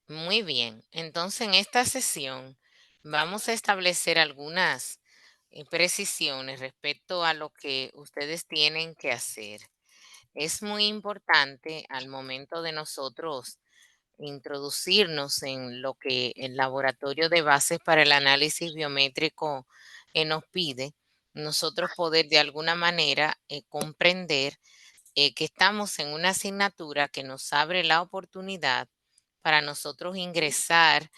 Muy bien. Entonces, en esta sesión vamos a establecer algunas precisiones respecto a lo que ustedes tienen que hacer. Es muy importante al momento de nosotros introducirnos en lo que el laboratorio de bases para el análisis biométrico nos pide, nosotros poder de alguna manera comprender que estamos en una asignatura que nos abre la oportunidad para nosotros ingresar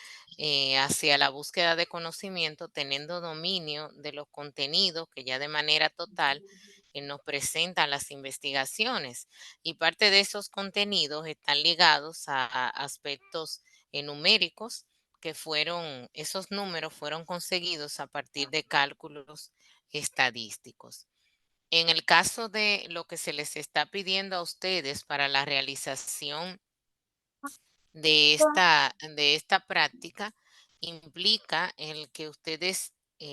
hacia la búsqueda de conocimiento, teniendo dominio de los contenidos que ya de manera total nos presentan las investigaciones. Y parte de esos contenidos están ligados a aspectos numéricos esos números fueron conseguidos a partir de cálculos estadísticos. En el caso de lo que se les está pidiendo a ustedes para la realización de esta práctica, implica el que ustedes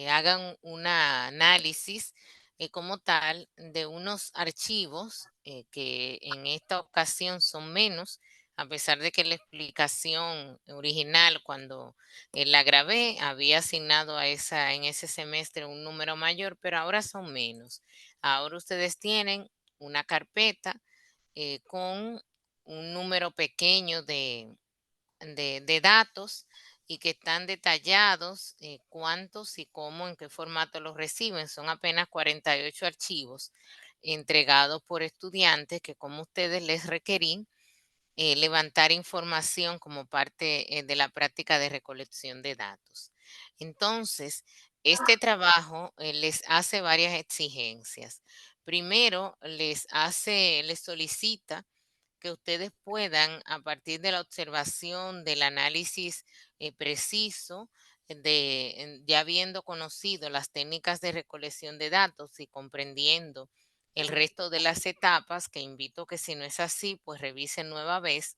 hagan un análisis como tal de unos archivos que en esta ocasión son menos, a pesar de que la explicación original cuando la grabé había asignado en ese semestre un número mayor, pero ahora son menos. Ahora ustedes tienen una carpeta con un número pequeño de datos y que están detallados cuántos y cómo, en qué formato los reciben. Son apenas 48 archivos entregados por estudiantes que, como ustedes les requerí, levantar información como parte de la práctica de recolección de datos. Entonces, este trabajo les hace varias exigencias. Primero, les solicita que ustedes puedan, a partir de la observación, del análisis preciso, ya habiendo conocido las técnicas de recolección de datos y comprendiendo el resto de las etapas, que invito que si no es así, pues revisen nueva vez.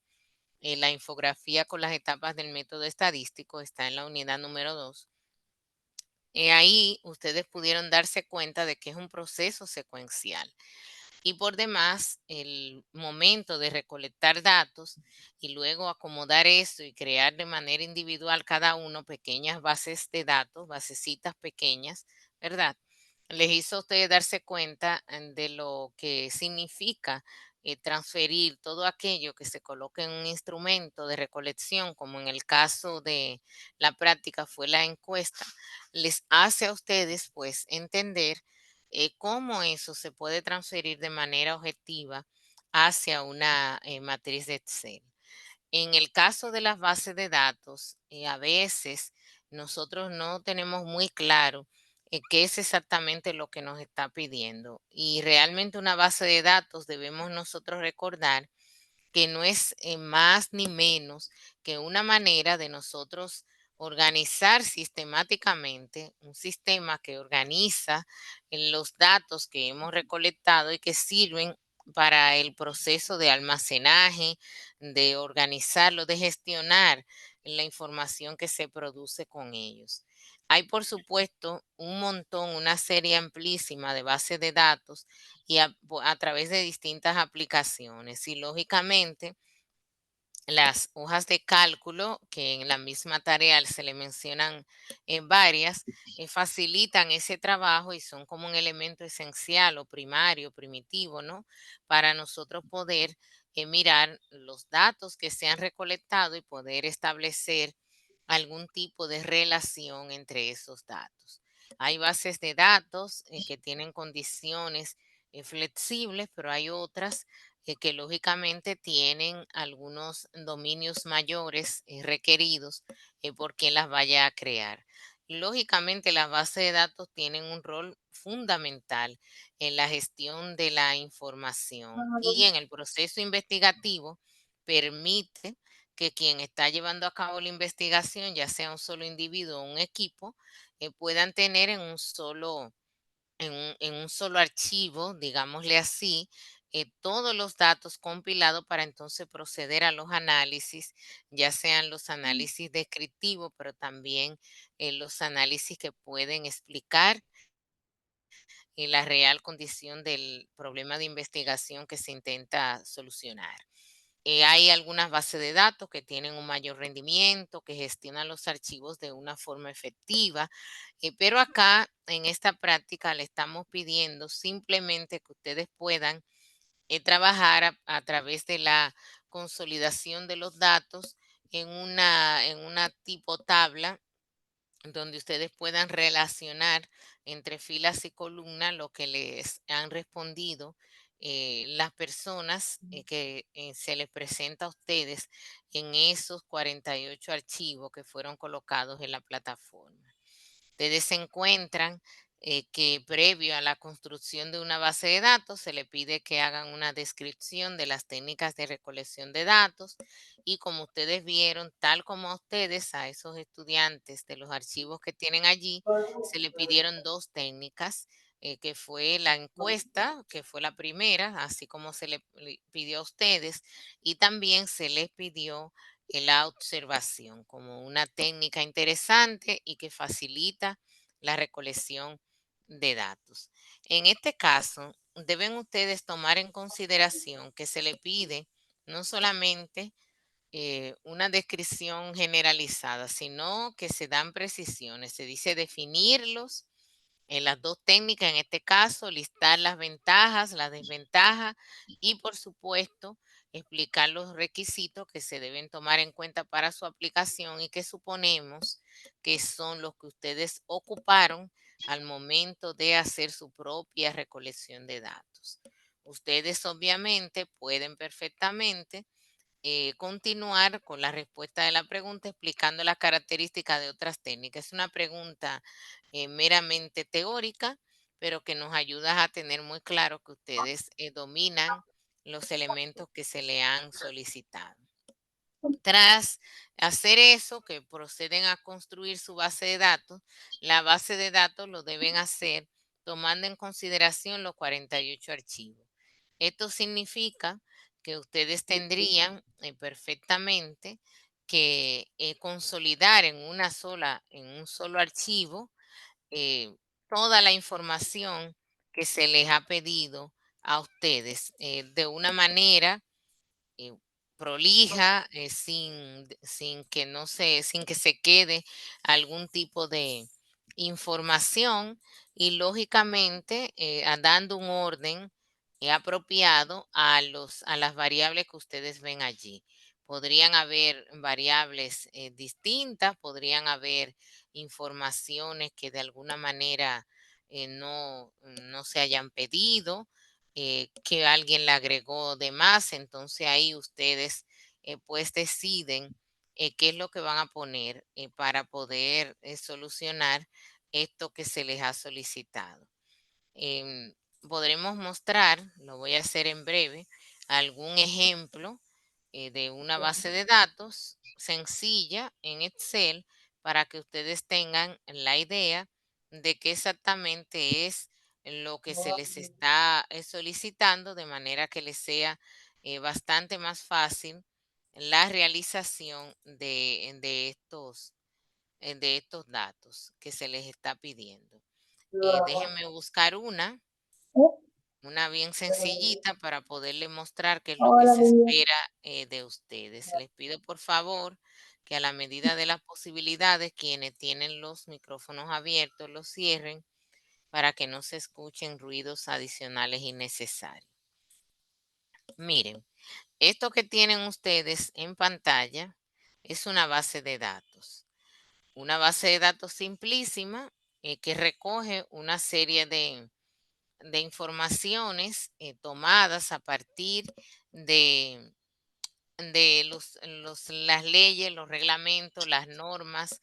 La infografía con las etapas del método estadístico está en la unidad número 2. Ahí ustedes pudieron darse cuenta de que es un proceso secuencial. Y por demás, el momento de recolectar datos y luego acomodar eso y crear de manera individual cada uno pequeñas bases de datos, basecitas pequeñas, ¿verdad? Les hizo a ustedes darse cuenta de lo que significa transferir todo aquello que se coloque en un instrumento de recolección, como en el caso de la práctica fue la encuesta, les hace a ustedes pues entender cómo eso se puede transferir de manera objetiva hacia una matriz de Excel. En el caso de las bases de datos, a veces nosotros no tenemos muy claro qué es exactamente lo que nos está pidiendo. Y realmente una base de datos debemos nosotros recordar que no es más ni menos que una manera de nosotros organizar sistemáticamente un sistema que organiza los datos que hemos recolectado y que sirven para el proceso de almacenaje, de organizarlo, de gestionar la información que se produce con ellos. Hay, por supuesto, un montón, una serie amplísima de bases de datos y a través de distintas aplicaciones. Y lógicamente, las hojas de cálculo, que en la misma tarea se le mencionan varias, facilitan ese trabajo y son como un elemento esencial o primario, primitivo, ¿no? Para nosotros poder mirar los datos que se han recolectado y poder establecer algún tipo de relación entre esos datos. Hay bases de datos que tienen condiciones flexibles, pero hay otras que lógicamente tienen algunos dominios mayores requeridos por quien las vaya a crear. Lógicamente, las bases de datos tienen un rol fundamental en la gestión de la información y en el proceso investigativo permite que quien está llevando a cabo la investigación, ya sea un solo individuo o un equipo, puedan tener en un solo archivo, digámosle así, todos los datos compilados para entonces proceder a los análisis, ya sean los análisis descriptivos, pero también los análisis que pueden explicar la real condición del problema de investigación que se intenta solucionar. Hay algunas bases de datos que tienen un mayor rendimiento, que gestionan los archivos de una forma efectiva, pero acá en esta práctica le estamos pidiendo simplemente que ustedes puedan trabajar a través de la consolidación de los datos en una tipo tabla donde ustedes puedan relacionar entre filas y columnas lo que les han respondido las personas que se les presenta a ustedes en esos 48 archivos que fueron colocados en la plataforma. Ustedes se encuentran que previo a la construcción de una base de datos se le pide que hagan una descripción de las técnicas de recolección de datos y como ustedes vieron, tal como a ustedes, a esos estudiantes de los archivos que tienen allí, se le pidieron dos técnicas, que fue la encuesta, que fue la primera, así como le pidió a ustedes, y también se les pidió la observación como una técnica interesante y que facilita la recolección de datos. En este caso, deben ustedes tomar en consideración que se le pide no solamente una descripción generalizada, sino que se dan precisiones. Se dice definirlos en las dos técnicas, en este caso, listar las ventajas, las desventajas y, por supuesto, explicar los requisitos que se deben tomar en cuenta para su aplicación y que suponemos que son los que ustedes ocuparon al momento de hacer su propia recolección de datos. Ustedes obviamente pueden perfectamente continuar con la respuesta de la pregunta explicando las características de otras técnicas. Es una pregunta meramente teórica, pero que nos ayuda a tener muy claro que ustedes dominan los elementos que se le han solicitado. Tras hacer eso, que proceden a construir su base de datos, la base de datos lo deben hacer tomando en consideración los 48 archivos. Esto significa que ustedes tendrían perfectamente que consolidar en un solo archivo, eh, toda la información que se les ha pedido a ustedes de una manera eh, prolija, sin que no se, sin que se quede algún tipo de información y lógicamente dando un orden apropiado a las variables que ustedes ven allí. Podrían haber variables distintas, podrían haber informaciones que de alguna manera no se hayan pedido, que alguien le agregó de más, entonces ahí ustedes pues deciden qué es lo que van a poner para poder solucionar esto que se les ha solicitado. Em, Podremos mostrar, lo voy a hacer en breve, algún ejemplo de una base de datos sencilla en Excel para que ustedes tengan la idea de qué exactamente es lo que se les está solicitando, de manera que les sea bastante más fácil la realización de estos datos que se les está pidiendo. Déjenme buscar una bien sencillita para poderle mostrar qué es lo que Hola, se niña. espera de ustedes. Les pido por favor que a la medida de las posibilidades, quienes tienen los micrófonos abiertos los cierren para que no se escuchen ruidos adicionales innecesarios. Miren, esto que tienen ustedes en pantalla es una base de datos. Una base de datos simplísima que recoge una serie de informaciones tomadas a partir de, las leyes, los reglamentos, las normas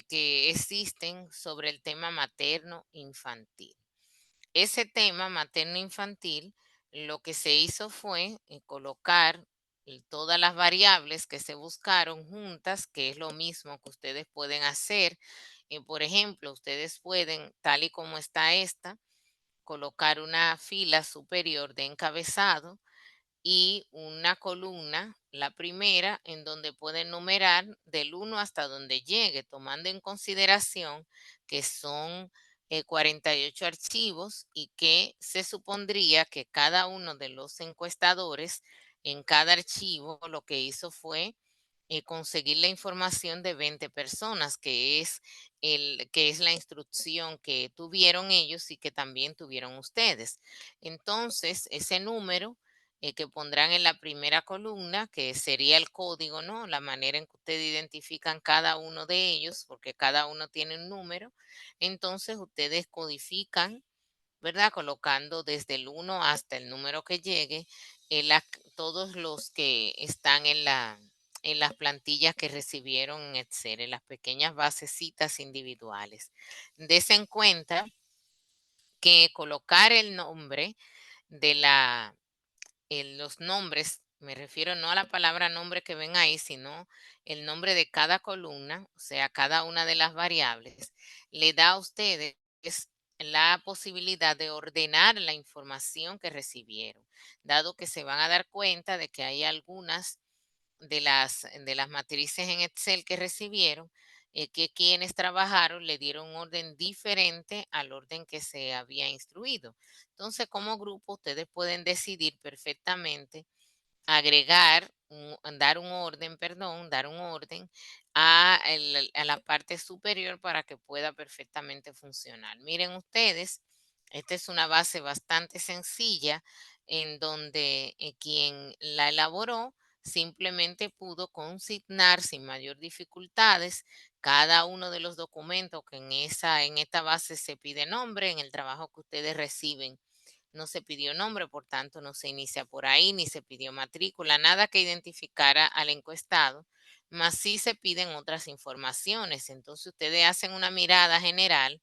que existen sobre el tema materno infantil. Ese tema materno infantil, lo que se hizo fue colocar todas las variables que se buscaron juntas, que es lo mismo que ustedes pueden hacer. Por ejemplo, ustedes pueden, tal y como está esta, colocar una fila superior de encabezado y una columna, la primera, en donde pueden numerar del 1 hasta donde llegue, tomando en consideración que son 48 archivos y que se supondría que cada uno de los encuestadores en cada archivo, lo que hizo fue conseguir la información de 20 personas, que es la instrucción que tuvieron ellos y que también tuvieron ustedes. Entonces, ese número que pondrán en la primera columna, que sería el código, ¿no? La manera en que ustedes identifican cada uno de ellos, porque cada uno tiene un número. Entonces, ustedes codifican, ¿verdad? Colocando desde el 1 hasta el número que llegue, todos los que están en las plantillas que recibieron en Excel, en las pequeñas basecitas individuales. Desen en cuenta que colocar el nombre de los nombres, me refiero no a la palabra nombre que ven ahí, sino el nombre de cada columna, o sea, cada una de las variables, le da a ustedes la posibilidad de ordenar la información que recibieron, dado que se van a dar cuenta de que hay algunas de las matrices en Excel que recibieron, que quienes trabajaron le dieron un orden diferente al orden que se había instruido. Entonces, como grupo, ustedes pueden decidir perfectamente dar un orden a la parte superior para que pueda perfectamente funcionar. Miren ustedes, esta es una base bastante sencilla en donde quien la elaboró simplemente pudo consignar sin mayor dificultades cada uno de los documentos que en esta base se pide nombre, en el trabajo que ustedes reciben no se pidió nombre, por tanto no se inicia por ahí, ni se pidió matrícula, nada que identificara al encuestado, más sí se piden otras informaciones. Entonces ustedes hacen una mirada general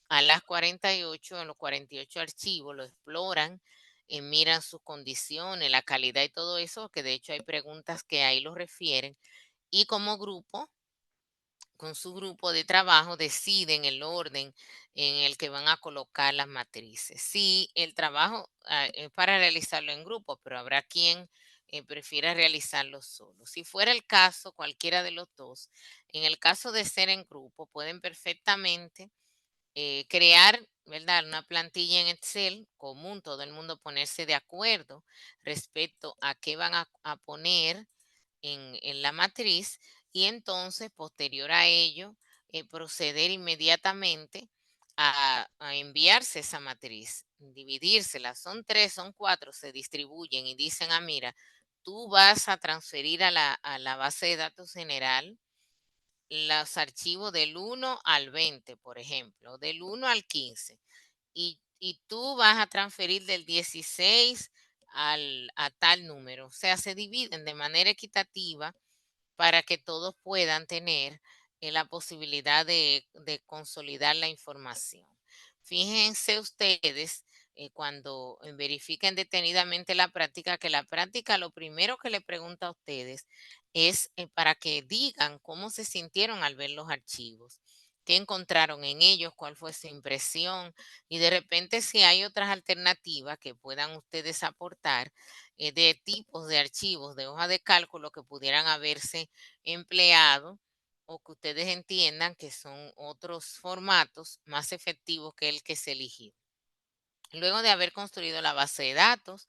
a las 48, a los 48 archivos, lo exploran, miran sus condiciones, la calidad y todo eso, que de hecho hay preguntas que ahí lo refieren, y como grupo con su grupo de trabajo deciden el orden en el que van a colocar las matrices. Sí, el trabajo es para realizarlo en grupo, pero habrá quien prefiera realizarlo solo. Si fuera el caso, cualquiera de los dos, en el caso de ser en grupo, pueden perfectamente crear, ¿verdad? Una plantilla en Excel común, todo el mundo ponerse de acuerdo respecto a qué van a poner en la matriz y entonces, posterior a ello, proceder inmediatamente a enviarse esa matriz, dividírsela. Son tres, son cuatro, se distribuyen y dicen, mira, tú vas a transferir a la base de datos general los archivos del 1 al 20, por ejemplo, del 1 al 15, y tú vas a transferir del 16 a tal número. O sea, se dividen de manera equitativa para que todos puedan tener la posibilidad de consolidar la información. Fíjense ustedes cuando verifiquen detenidamente la práctica, que la práctica lo primero que le pregunta a ustedes es para que digan cómo se sintieron al ver los archivos, qué encontraron en ellos, cuál fue su impresión y de repente si hay otras alternativas que puedan ustedes aportar de tipos de archivos de hoja de cálculo que pudieran haberse empleado o que ustedes entiendan que son otros formatos más efectivos que el que se eligió. Luego de haber construido la base de datos,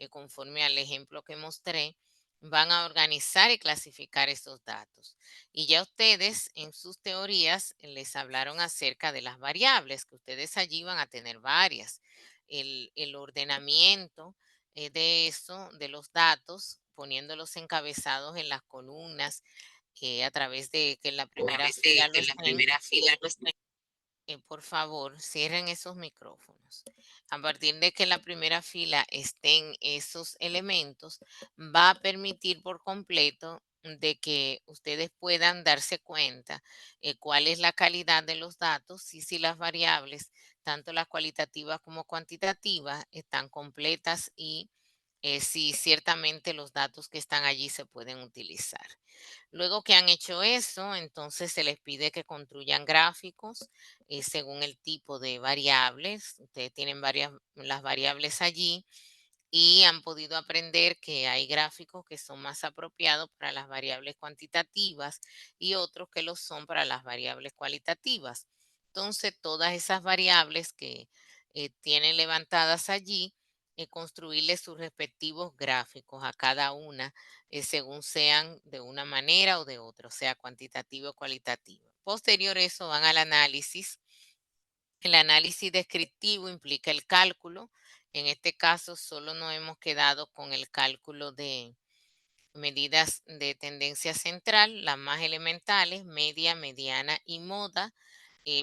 conforme al ejemplo que mostré, van a organizar y clasificar esos datos. Y ya ustedes en sus teorías les hablaron acerca de las variables, que ustedes allí van a tener varias. El ordenamiento de eso, de los datos, poniéndolos encabezados en las columnas a través de que en la primera fila lo estén. Por favor, cierren esos micrófonos. A partir de que en la primera fila estén esos elementos, va a permitir por completo de que ustedes puedan darse cuenta cuál es la calidad de los datos y si las variables, tanto las cualitativas como cuantitativas, están completas y si ciertamente los datos que están allí se pueden utilizar. Luego que han hecho eso, entonces se les pide que construyan gráficos según el tipo de variables. Ustedes tienen las variables allí y han podido aprender que hay gráficos que son más apropiados para las variables cuantitativas y otros que lo son para las variables cualitativas. Entonces, todas esas variables que tienen levantadas allí construirle sus respectivos gráficos a cada una, según sean de una manera o de otra, o sea, cuantitativo o cualitativo. Posterior a eso van al análisis. El análisis descriptivo implica el cálculo. En este caso, solo nos hemos quedado con el cálculo de medidas de tendencia central, las más elementales, media, mediana y moda,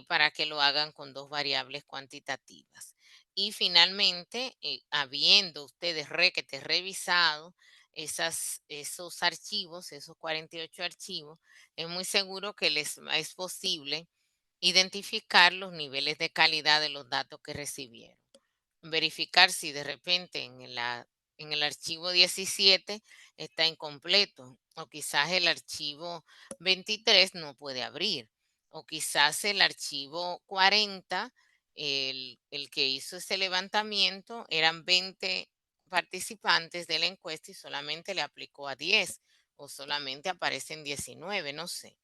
para que lo hagan con dos variables cuantitativas. Y finalmente, habiendo ustedes requete revisado esos archivos, esos 48 archivos, es muy seguro que les es posible identificar los niveles de calidad de los datos que recibieron. Verificar si de repente en el archivo 17 está incompleto, o quizás el archivo 23 no puede abrir, o quizás el archivo 40, el que hizo ese levantamiento, eran 20 participantes de la encuesta y solamente le aplicó a 10, o solamente aparecen 19, no sé.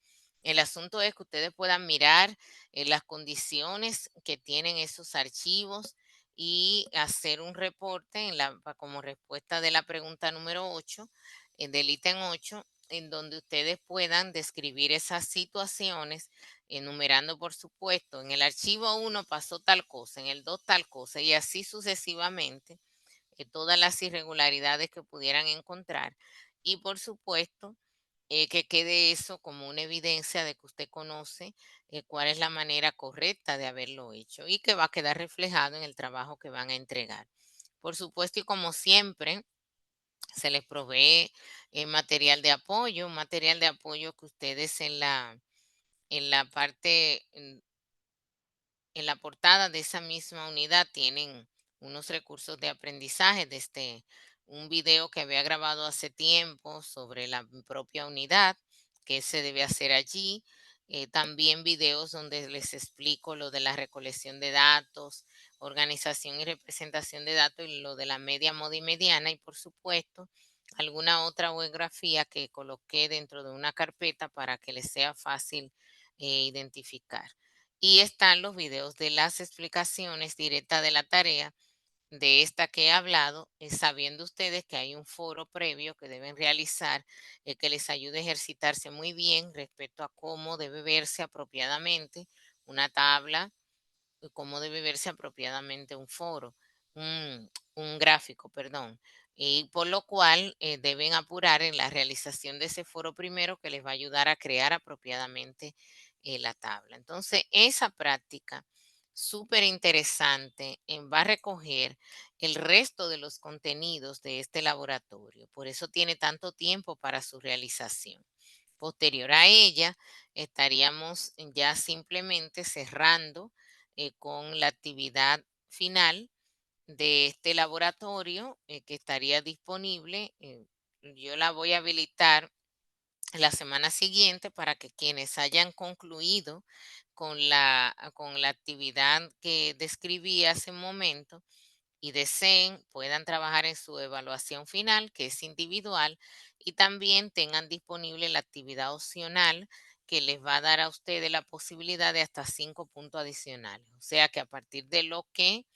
El asunto es que ustedes puedan mirar las condiciones que tienen esos archivos y hacer un reporte como respuesta de la pregunta número 8, del ítem 8, en donde ustedes puedan describir esas situaciones, enumerando, por supuesto, en el archivo 1 pasó tal cosa, en el 2 tal cosa, y así sucesivamente, todas las irregularidades que pudieran encontrar. Y por supuesto, que quede eso como una evidencia de que usted conoce cuál es la manera correcta de haberlo hecho y que va a quedar reflejado en el trabajo que van a entregar. Por supuesto, y como siempre, se les provee material de apoyo que ustedes en la parte en la portada de esa misma unidad tienen unos recursos de aprendizaje desde un video que había grabado hace tiempo sobre la propia unidad, que se debe hacer allí. También videos donde les explico lo de la recolección de datos, organización y representación de datos y lo de la media, moda y mediana. Y por supuesto, alguna otra biografía que coloqué dentro de una carpeta para que les sea fácil identificar. Y están los videos de las explicaciones directas de la tarea, de esta que he hablado, sabiendo ustedes que hay un foro previo que deben realizar, que les ayude a ejercitarse muy bien respecto a cómo debe verse apropiadamente una tabla, cómo debe verse apropiadamente un foro, un gráfico, perdón. Y por lo cual deben apurar en la realización de ese foro primero, que les va a ayudar a crear apropiadamente la tabla. Entonces, esa práctica súper interesante va a recoger el resto de los contenidos de este laboratorio. Por eso tiene tanto tiempo para su realización. Posterior a ella, estaríamos ya simplemente cerrando con la actividad final de este laboratorio, que estaría disponible. Yo la voy a habilitar la semana siguiente para que quienes hayan concluido con la actividad que describí hace un momento y deseen, puedan trabajar en su evaluación final, que es individual, y también tengan disponible la actividad opcional, que les va a dar a ustedes la posibilidad de hasta 5 puntos adicionales. O sea que a partir de lo que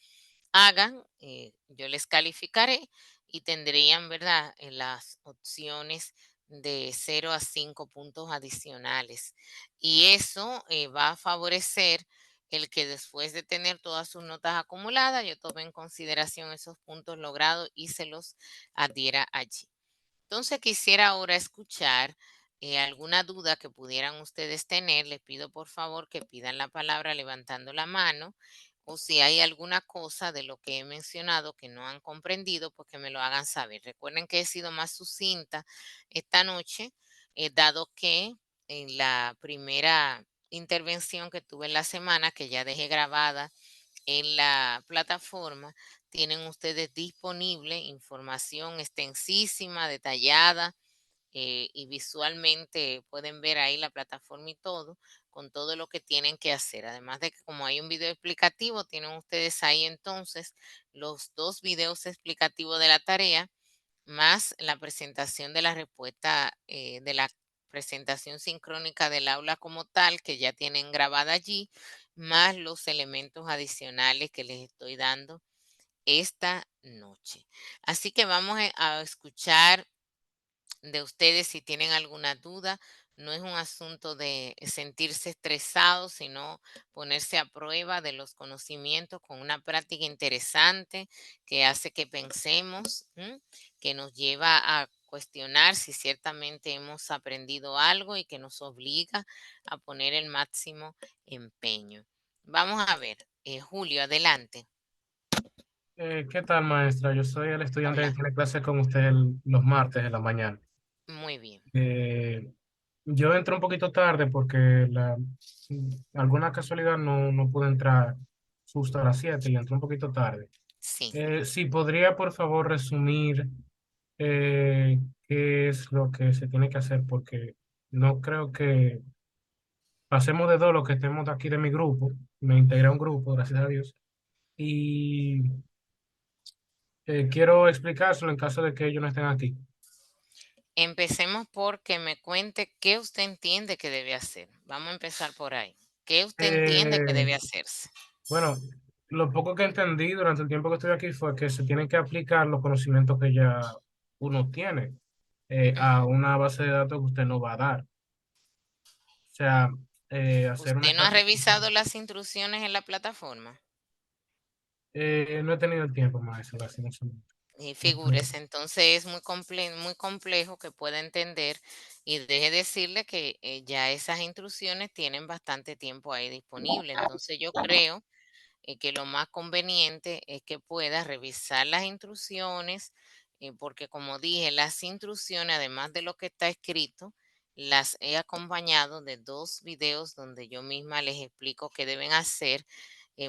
hagan, yo les calificaré y tendrían, ¿verdad?, las opciones de 0 a 5 puntos adicionales. Y eso va a favorecer el que después de tener todas sus notas acumuladas, yo tome en consideración esos puntos logrados y se los adhiera allí. Entonces quisiera ahora escuchar alguna duda que pudieran ustedes tener. Les pido por favor que pidan la palabra levantando la mano, o si hay alguna cosa de lo que he mencionado que no han comprendido, pues que me lo hagan saber. Recuerden que he sido más sucinta esta noche, dado que en la primera intervención que tuve en la semana, que ya dejé grabada en la plataforma, tienen ustedes disponible información extensísima, detallada, y visualmente pueden ver ahí la plataforma y todo, con todo lo que tienen que hacer. Además de que como hay un video explicativo, tienen ustedes ahí entonces los dos videos explicativos de la tarea, más la presentación de la respuesta, de la presentación sincrónica del aula como tal, que ya tienen grabada allí, más los elementos adicionales que les estoy dando esta noche. Así que vamos a escuchar de ustedes si tienen alguna duda. No es un asunto de sentirse estresado, sino ponerse a prueba de los conocimientos con una práctica interesante que hace que pensemos, que nos lleva a cuestionar si ciertamente hemos aprendido algo y que nos obliga a poner el máximo empeño. Vamos a ver, Julio, adelante. ¿Qué tal, maestra? Yo soy el estudiante que Hola, tiene clase con usted los martes de la mañana. muy bien. Eh, yo entré un poquito tarde porque alguna casualidad no pude entrar justo a las 7 y entré un poquito tarde. Sí. Si podría, por favor, resumir qué es lo que se tiene que hacer, porque no creo que pasemos de dos los que estemos de aquí de mi grupo. Me integré a un grupo, gracias a Dios. Y quiero explicárselo en caso de que ellos no estén aquí. Empecemos por que me cuente qué usted entiende que debe hacer. Vamos a empezar por ahí. ¿Qué usted entiende que Eh, debe hacerse? bueno, lo poco que entendí durante el tiempo que estoy aquí fue que se tienen que aplicar los conocimientos que ya uno tiene a Ujú. una base de datos que usted no va a dar. O sea, hacer una ¿Usted no ha estadística. revisado las instrucciones en la plataforma? No he tenido el tiempo, maestro, lastimosamente. Y No he tenido- figúrese, entonces es muy complejo que pueda entender y deje decirle que ya esas instrucciones tienen bastante tiempo ahí disponible. Entonces yo creo que lo más conveniente es que pueda revisar las instrucciones, porque como dije, las instrucciones, además de lo que está escrito, las he acompañado de dos videos donde yo misma les explico qué deben hacer,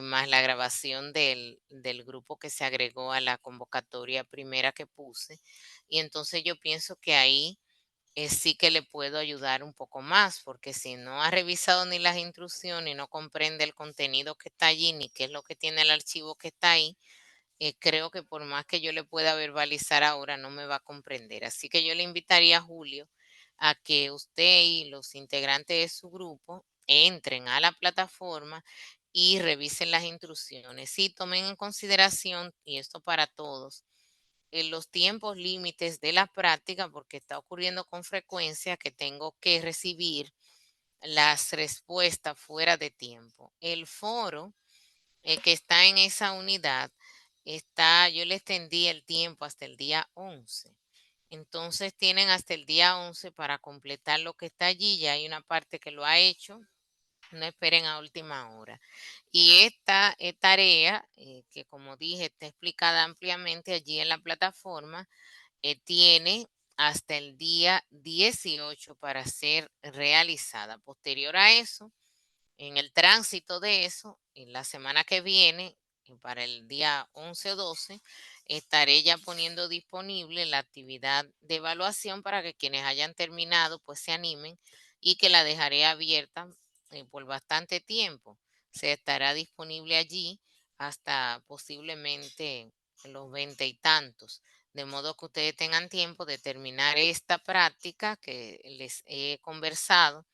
más la grabación del grupo que se agregó a la convocatoria primera que puse. Y entonces yo pienso que ahí sí que le puedo ayudar un poco más, porque si no ha revisado ni las instrucciones, no comprende el contenido que está allí, ni qué es lo que tiene el archivo que está ahí, creo que por más que yo le pueda verbalizar ahora, no me va a comprender. Así que yo le invitaría a Julio a que usted y los integrantes de su grupo entren a la plataforma y revisen las instrucciones. Sí, tomen en consideración, y esto para todos, en los tiempos límites de la práctica, porque está ocurriendo con frecuencia que tengo que recibir las respuestas fuera de tiempo. El foro que está en esa unidad yo le extendí el tiempo hasta el día 11. Entonces tienen hasta el día 11 para completar lo que está allí. Ya hay una parte que lo ha hecho. No esperen a última hora. Y esta tarea, que como dije, está explicada ampliamente allí en la plataforma, tiene hasta el día 18 para ser realizada. Posterior a eso, en el tránsito de eso, en la semana que viene, para el día 11 o 12, estaré ya poniendo disponible la actividad de evaluación para que quienes hayan terminado pues se animen, y que la dejaré abierta por bastante tiempo. Se estará disponible allí hasta posiblemente los 20 y tantos, de modo que ustedes tengan tiempo de terminar esta práctica que les he conversado,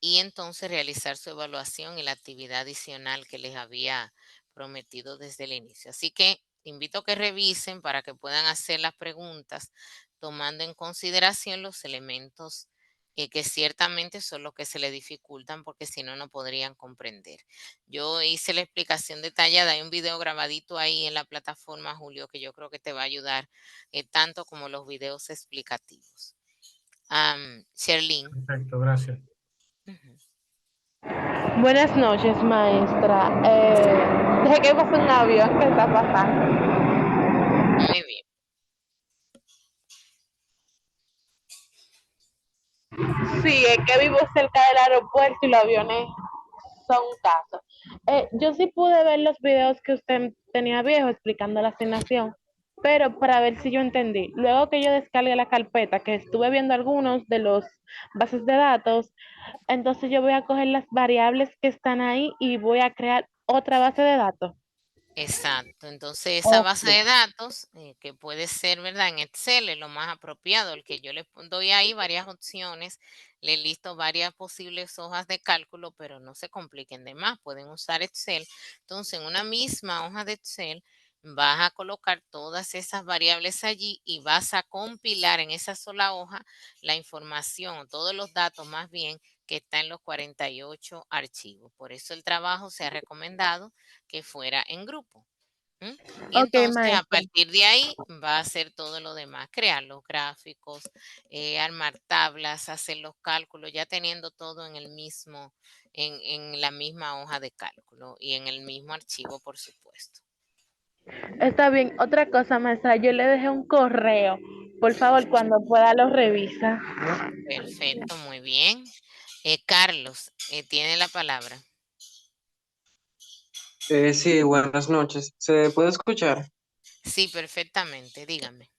y entonces realizar su evaluación y la actividad adicional que les había prometido desde el inicio. Así que invito a que revisen para que puedan hacer las preguntas tomando en consideración los elementos que ciertamente son los que se les dificultan, porque si no, no podrían comprender. Yo hice la explicación detallada, hay un video grabadito ahí en la plataforma, Julio, que yo creo que te va a ayudar tanto como los videos explicativos. Sherlyn. Perfecto, gracias. Ujú. Buenas noches, maestra. Dejé que pase un avión. ¿Qué está pasando? Muy bien. Sí, es que vivo cerca del aeropuerto y los aviones son un caso. Yo sí pude ver los videos que usted tenía viejo explicando la asignación, pero para ver si yo entendí. Luego que yo descargué la carpeta, que estuve viendo algunos de los bases de datos, entonces yo voy a coger las variables que están ahí y voy a crear otra base de datos. Exacto. Entonces, esa Ok. base de datos, que puede ser, ¿verdad? En Excel es lo más apropiado, el que yo le doy ahí varias opciones, le listo varias posibles hojas de cálculo, pero no se compliquen de más, pueden usar Excel. Entonces, en una misma hoja de Excel, vas a colocar todas esas variables allí y vas a compilar en esa sola hoja la información o todos los datos más bien que está en los 48 archivos. Por eso el trabajo se ha recomendado que fuera en grupo. Y Ok, entonces a maestra. partir de ahí va a hacer todo lo demás, crear los gráficos, armar tablas, hacer los cálculos, ya teniendo todo en el mismo, en la misma hoja de cálculo y en el mismo archivo, por supuesto. Está bien. Otra cosa, maestra, yo le dejé un correo. Por favor, cuando pueda lo revisa. Perfecto, muy bien. Carlos, tiene la palabra. Sí, buenas noches. ¿Se puede escuchar? Sí, perfectamente, dígame.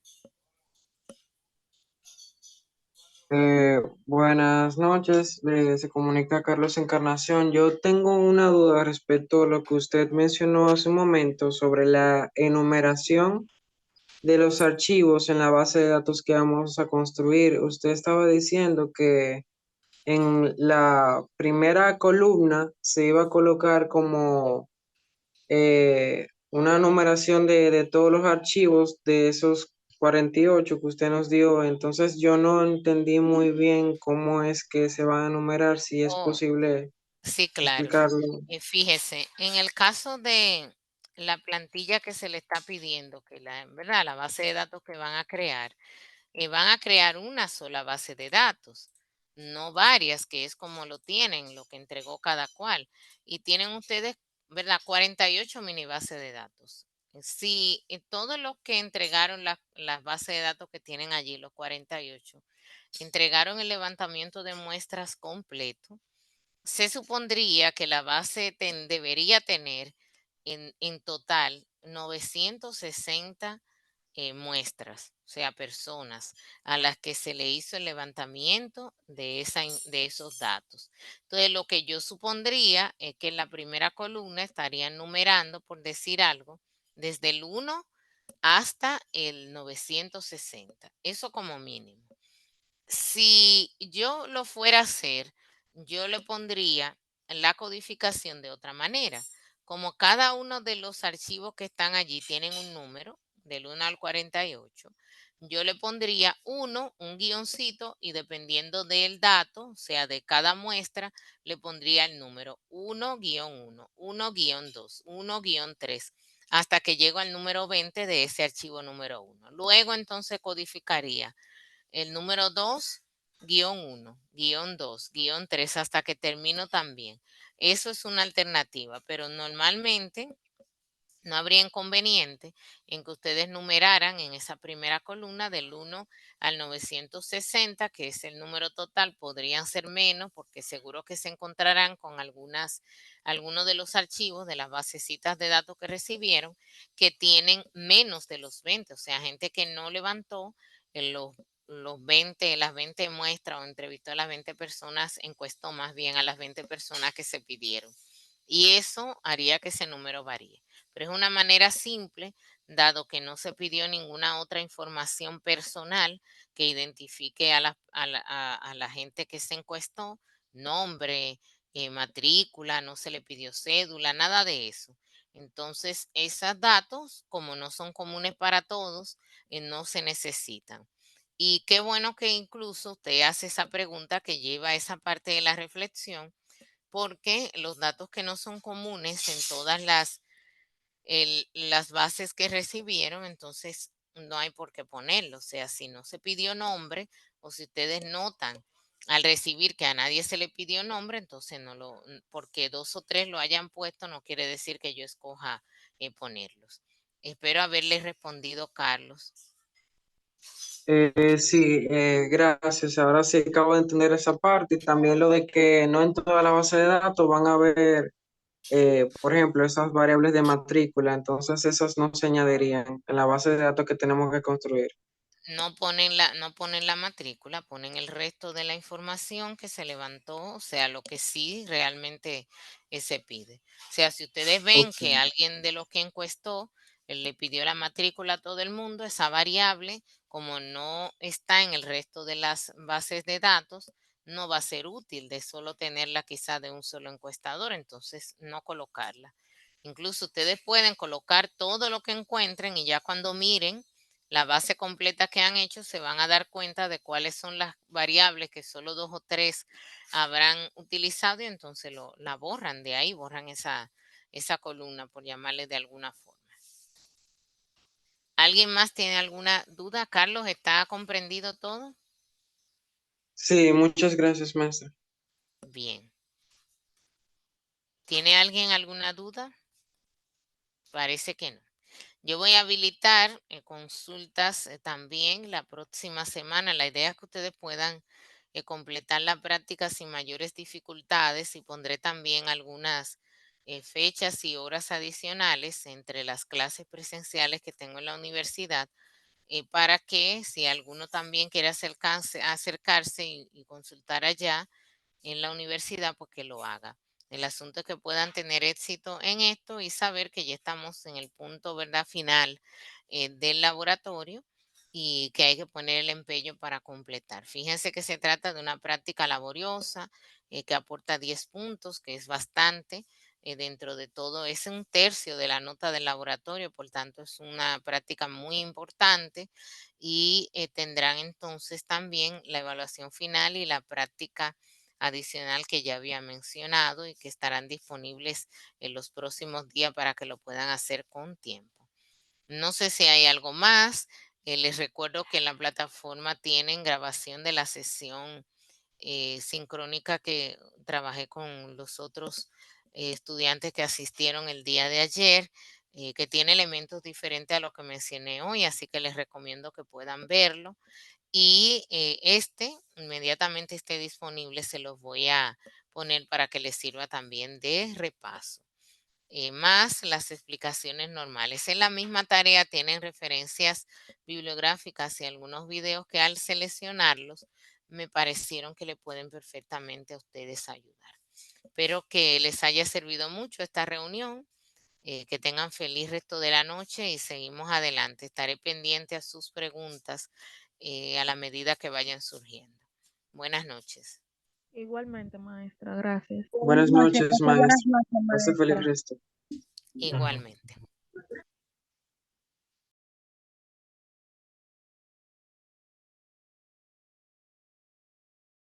Buenas noches, se comunica Carlos Encarnación. Yo tengo una duda respecto a lo que usted mencionó hace un momento sobre la enumeración de los archivos en la base de datos que vamos a construir. Usted estaba diciendo que en la primera columna se iba a colocar como una numeración de todos los archivos de esos 48 que usted nos dio. Entonces yo no entendí muy bien cómo es que se van a numerar, si es Oh, posible sí, claro. explicarlo. Fíjese, en el caso de la plantilla que se le está pidiendo, que ¿verdad? La base de datos que van a crear una sola base de datos, no varias, que es como lo tienen, lo que entregó cada cual. Y tienen ustedes, ¿verdad? 48 mini bases de datos. Si todos los que entregaron las bases de datos que tienen allí, los 48, entregaron el levantamiento de muestras completo, se supondría que la base debería tener en total 960 muestras, o sea, personas a las que se le hizo el levantamiento de esos datos. Entonces, lo que yo supondría es que en la primera columna estarían numerando, por decir algo, desde el 1 hasta el 960. Eso como mínimo. Si yo lo fuera a hacer, yo le pondría la codificación de otra manera. Como cada uno de los archivos que están allí tienen un número, del 1 al 48, yo le pondría un guioncito, y dependiendo del dato, o sea, de cada muestra, le pondría el número 1-1, 1-2, 1-3, hasta que llego al número 20 de ese archivo número 1. Luego entonces codificaría el número 2, guión 1, guión 2, guión 3, hasta que termino también. Eso es una alternativa, pero normalmente no habría inconveniente en que ustedes numeraran en esa primera columna del 1 al 960, que es el número total. Podrían ser menos porque seguro que se encontrarán con algunos de los archivos de las basecitas de datos que recibieron que tienen menos de los 20, o sea, gente que no levantó los 20, las 20 muestras o entrevistó a las 20 personas, encuestó más bien a las 20 personas que se pidieron. Y eso haría que ese número varíe. Pero es una manera simple, dado que no se pidió ninguna otra información personal que identifique a la gente que se encuestó, nombre, matrícula, no se le pidió cédula, nada de eso. Entonces, esos datos, como no son comunes para todos, no se necesitan. Y qué bueno que incluso usted hace esa pregunta que lleva a esa parte de la reflexión, porque los datos que no son comunes en todas las bases que recibieron, entonces no hay por qué ponerlo. O sea, si no se pidió nombre, o si ustedes notan al recibir que a nadie se le pidió nombre, entonces porque 2 o 3 lo hayan puesto, no quiere decir que yo escoja ponerlos. Espero haberles respondido, Carlos. Sí, gracias. Ahora sí acabo de entender esa parte y también lo de que no en toda la base de datos van a ver, por ejemplo, esas variables de matrícula. Entonces esas no se añadirían en la base de datos que tenemos que construir. No ponen la matrícula, ponen el resto de la información que se levantó, o sea, lo que sí realmente se pide. O sea, si ustedes ven Ok. que alguien de los que encuestó le pidió la matrícula a todo el mundo, esa variable, como no está en el resto de las bases de datos, no va a ser útil de solo tenerla quizá de un solo encuestador, entonces no colocarla. Incluso ustedes pueden colocar todo lo que encuentren y ya cuando miren la base completa que han hecho, se van a dar cuenta de cuáles son las variables que solo 2 o 3 habrán utilizado y entonces la borran de ahí, borran esa columna, por llamarle de alguna forma. ¿Alguien más tiene alguna duda? Carlos, ¿está comprendido todo? Sí, muchas gracias, maestra. Bien. ¿Tiene alguien alguna duda? Parece que no. Yo voy a habilitar consultas también la próxima semana. La idea es que ustedes puedan completar la práctica sin mayores dificultades y pondré también algunas fechas y horas adicionales entre las clases presenciales que tengo en la universidad para que si alguno también quiere acercarse y consultar allá en la universidad, pues que lo haga. El asunto es que puedan tener éxito en esto y saber que ya estamos en el punto, ¿verdad?, final del laboratorio y que hay que poner el empeño para completar. Fíjense que se trata de una práctica laboriosa que aporta 10 puntos, que es bastante. Dentro de todo es 1/3 de la nota del laboratorio, por tanto es una práctica muy importante y tendrán entonces también la evaluación final y la práctica adicional que ya había mencionado y que estarán disponibles en los próximos días para que lo puedan hacer con tiempo. No sé si hay algo más. Les recuerdo que en la plataforma tienen grabación de la sesión sincrónica que trabajé con los otros estudiantes que asistieron el día de ayer, que tiene elementos diferentes a lo que mencioné hoy, así que les recomiendo que puedan verlo. Y inmediatamente esté disponible, se los voy a poner para que les sirva también de repaso. Más las explicaciones normales. En la misma tarea tienen referencias bibliográficas y algunos videos que al seleccionarlos me parecieron que le pueden perfectamente a ustedes ayudar. Espero que les haya servido mucho esta reunión, que tengan feliz resto de la noche y seguimos adelante. Estaré pendiente a sus preguntas a la medida que vayan surgiendo. Buenas noches. Igualmente, maestra, gracias. Buenas Buenas noches, noches, buenas maestra. noches, Pase feliz maestra. resto. Igualmente.